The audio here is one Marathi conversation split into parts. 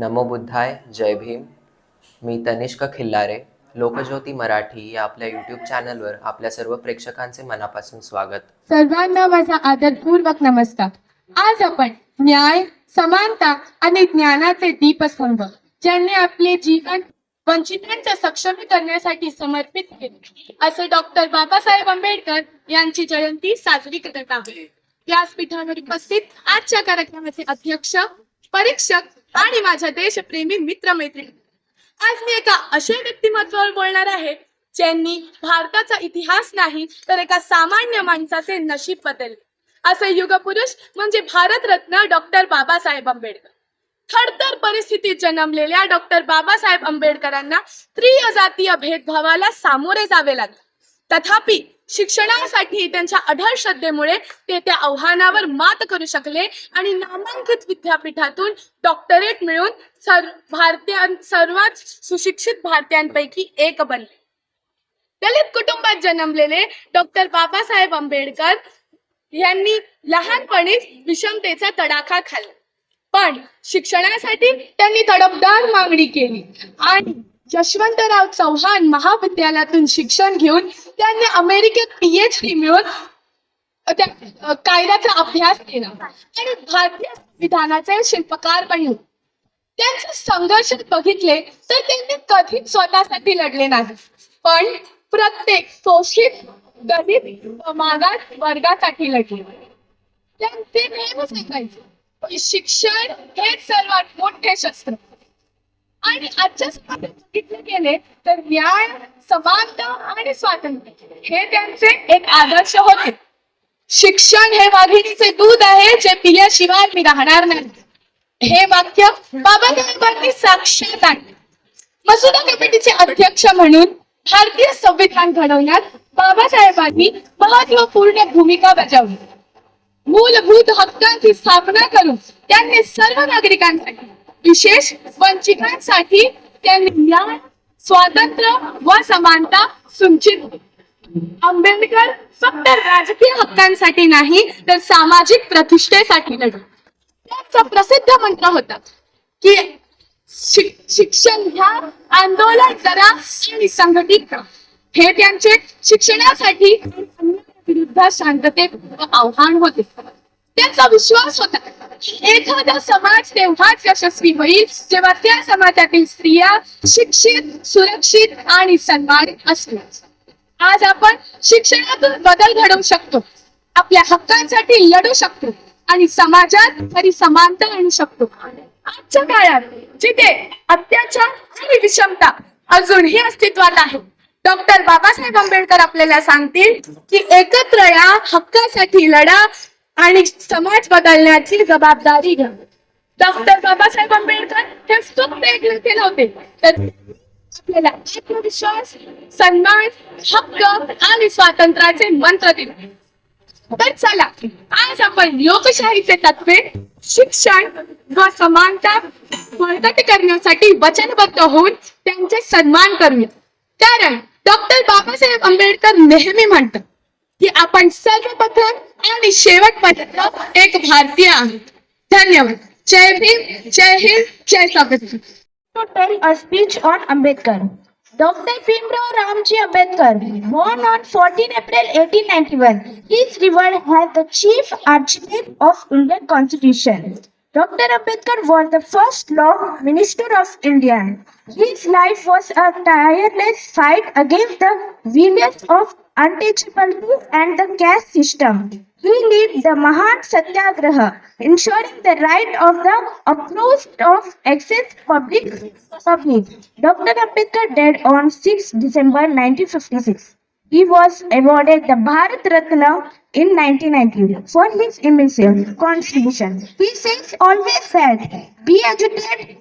नमो बुद्धाय, जय भीम. मी तनिष्क खिल्लारे. लोकज्योती मराठी या आपल्या यूट्यूब चॅनलवर आपल्या सर्व प्रेक्षकांचे मनापासून स्वागत. सर्वांना माझा आदरपूर्वक नमस्कार. आज आपण न्याय, समानता आणि ज्ञानाचे दीपस्तंभ ज्यांनी आपले जीवन वंचितांच्या सक्षमीकरणासाठी समर्पित केले असे डॉक्टर बाबासाहेब आंबेडकर यांची जयंती साजरी करत आहोत. व्यासपीठावर उपस्थित आजच्या कार्यक्रमाचे अध्यक्ष, परीक्षक आणि माझ्या देशप्रेमी मित्रमैत्रिणी, आज मी एका अशा व्यक्तिमत्वावर बोलणार आहे ज्यांनी भारताचा इतिहास नाही तर एका सामान्य माणसाचे नशीब बदलले. असे युगपुरुष म्हणजे भारतरत्न डॉक्टर बाबासाहेब आंबेडकर. खडतर परिस्थितीत जन्मलेल्या डॉक्टर बाबासाहेब आंबेडकरांना त्रिय जातीय भेदभावाला सामोरे जावे लागले. तथापि शिक्षणासाठी त्यांच्या अढळ श्रद्धेमुळे ते त्या आव्हानावर मात करू शकले आणि नामांकित विद्यापीठातून डॉक्टरेट मिळवून सर्वात सुशिक्षित भारतीयांपैकी एक बनले. दलित कुटुंबात जन्मलेले डॉक्टर बाबासाहेब आंबेडकर यांनी लहानपणीच विषमतेचा तडाखा खाल्ला, पण शिक्षणासाठी त्यांनी तडफदार मागणी केली आणि यशवंतराव चव्हाण महाविद्यालयातून शिक्षण घेऊन त्यांनी अमेरिकेत PhD मिळवून कायद्याचा अभ्यास केला आणि भारतीय संविधानाचे शिल्पकार बनले. त्यांचे संघर्ष बघितले तर त्यांनी कधीच स्वतःसाठी लढले नाही, पण प्रत्येक शोषित, दलित, मागास वर्गासाठी लढले. त्यांचे नेहमी सांगायचे, शिक्षण हे सर्वात मोठे शस्त्र. आणि आजच्या समाजात बघितले गेले तर न्याय, समानता आणि स्वातंत्र्य हे त्यांचे एक आदर्श होते. शिक्षण हे वाघिणीचे दूध आहे जे पिल्याशिवाय मी राहणार नाही, हे वाक्य बाबासाहेबांनी साक्षात आणले. मसुदा कमिटीचे अध्यक्ष म्हणून भारतीय संविधान घडवण्यात बाबासाहेबांनी महत्वपूर्ण भूमिका बजावली. मूलभूत हक्कांची स्थापना करून त्यांनी सर्व नागरिकांसाठी, विशेष वंचितांसाठी त्यांनी न्याय, स्वातंत्र्य व समानता सुनिश्चित केली. आंबेडकर फक्त राजकीय हक्कांसाठी नाही तर सामाजिक प्रतिष्ठेसाठी लढले. त्यांचा प्रसिद्ध मंत्र होता की शिक्षण घ्या, आंदोलन करा आणि संघटित करा. हे त्यांचे शिक्षणासाठी विरुद्ध शांततेत आव्हान होते. त्यांचा विश्वास होता एखादा समाज तेव्हाच यशस्वी होईल जेव्हा त्या समाजातील स्त्रिया शिक्षित, सुरक्षित आणि सन्मानित असतील. आज आपण शिक्षणातून बदल घडवू शकतो, आपल्या हक्कांसाठी लढू शकतो आणि समाजात खरी समानता आणू शकतो. आजच्या काळात जिथे अत्याचार आणि विषमता अजूनही अस्तित्वात आहे, डॉक्टर बाबासाहेब आंबेडकर आपल्याला सांगतील की एकत्र या, हक्कासाठी लढा आणि समाज बदलण्याची जबाबदारी घ्या. डॉक्टर बाबासाहेब आंबेडकर हे फक्त एक नेते नव्हते, तर आपल्याला आत्मविश्वास, सन्मान, हक्क आणि स्वातंत्र्याचे मंत्र दिले. तर चला आज आपण लोकशाहीचे तत्वे, शिक्षण व समानता बळकट करण्यासाठी वचनबद्ध होऊन त्यांचे सन्मान करूया. कारण डॉक्टर बाबासाहेब आंबेडकर नेहमी म्हणतात की आपण सर्वप्रथम आणि शेवटपर्यंत एक भारतीय आहोत. धन्यवाद. जय भीम, जय हिंद, जय संविधान. To tell a speech on Ambedkar. Dr. Bhimrao Ramji Ambedkar, born on 14 April 1891, he is revered as the chief architect of Indian Constitution. Dr. Ambedkar was the first law minister of India. His life was a tireless fight against the violence of untouchability and the caste system. He led the Mahan Satyagraha, ensuring the right of the oppressed of access public. Dr. Ambedkar died on 6 December 1956. He was awarded the Bharat Ratna in 1990 for his immense contribution. He says always said, be educated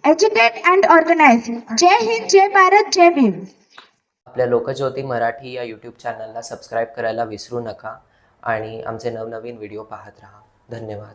and organized. Jai Hind, Jai Bharat, Jai Bhim. आपल्या लोकज्योती मराठी या यूट्यूब चॅनलला सबस्क्राईब करायला विसरू नका आणि आमचे नवनवीन व्हिडिओ पाहत राहा. धन्यवाद.